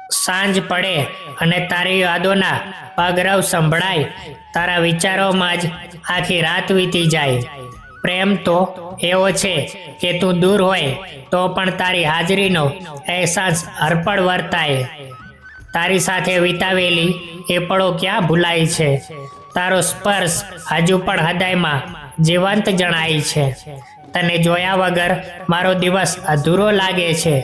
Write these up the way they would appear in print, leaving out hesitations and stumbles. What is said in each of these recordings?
સાંજ પડે અને તારી યાદોના પગરવ સંભળાય, તારા વિચારોમાં જ આખી રાત વીતી જાય. પ્રેમ તો એવો છે કે તું દૂર હોય તો પણ તારી હાજરીનો અહેસાસ હરપળ વર્તાય. તારી સાથે વિતાવેલી એ પળો ક્યાં ભૂલાય છે. તારો સ્પર્શ હજુ પણ હૃદયમાં જીવંત જણાય છે. તને જોયા વગર મારો દિવસ અધૂરો લાગે છે.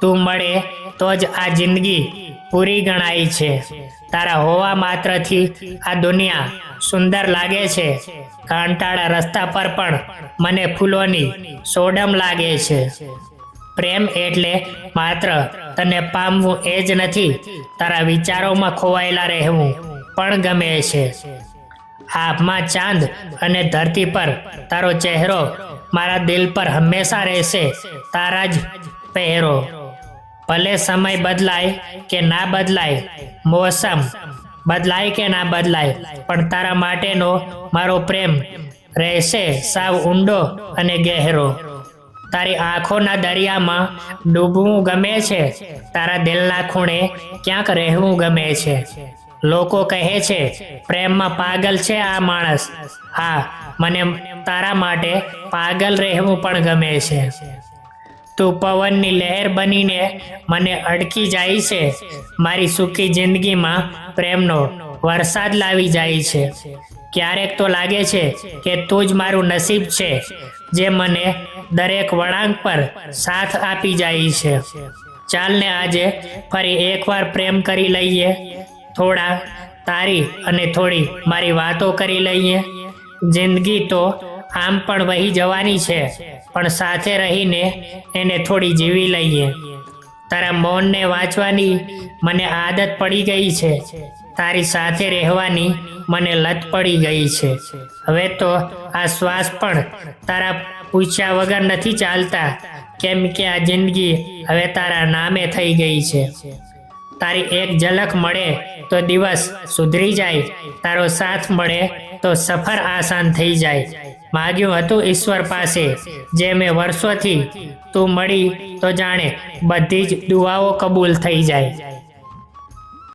તું મળે તો જ આ જિંદગી પૂરી ગણાય છે. તારા હોવા માત્રથી આ દુનિયા સુંદર લાગે છે. કાંટાળા રસ્તા પર પણ મને ફૂલોની સોડમ લાગે છે. પ્રેમ એટલે માત્ર તને પામવું એ જ નથી, તારા વિચારોમાં ખોવાયેલા રહેવું પણ ગમે છે. આભમાં ચાંદ અને ધરતી પર તારો ચહેરો મારા દિલ પર હંમેશા રહેશે. તારા જ પહેરો. ભલે સમય બદલાય કે ના બદલાય, મોસમ બદલાય કે ના બદલાય, પણ તારા માટેનો મારો પ્રેમ રહેશે સાવ ઊંડો અને ગહેરો. તારી આંખોના દરિયામાં ડૂબવું ગમે છે. તારા દિલના ખૂણે ક્યાંક રહેવું ગમે છે. લોકો કહે છે પ્રેમમાં પાગલ છે આ માણસ. હા, મને તારા માટે પાગલ રહેવું પણ ગમે છે. તું પવનની લહેર બનીને મને અડકી જાય છે. મારી સુખી જિંદગીમાં પ્રેમનો વરસાદ લાવી જાય છે. ક્યારેક તો લાગે છે કે તું જ મારું નસીબ છે, જે મને દરેક વળાંક પર સાથ આપી જાય છે. ચાલને આજે ફરી એકવાર પ્રેમ કરી લઈએ. થોડા તારી અને થોડી મારી વાતો કરી લઈએ. જિંદગી તો આમ પણ વહી જવાની છે, પણ સાથે રહીને એને થોડી જીવી લઈએ. તારા મૌનને વાંચવાની મને આદત પડી ગઈ છે. તારી સાથે રહેવાની મને લત પડી ગઈ છે. હવે તો આ શ્વાસ પણ તારા પૂછ્યા વગર નથી ચાલતા, કેમ કે આ જિંદગી હવે તારા નામે થઈ ગઈ છે. તારી એક ઝલક મળે તો દિવસ સુધરી જાય. તારો સાથ મળે તો સફર આસાન થઈ જાય. માગ્યું હતું ઈશ્વર પાસે જે મેં વર્ષોથી, તું મળી તો જાણે બધી જ દુઆઓ કબૂલ થઈ જાય.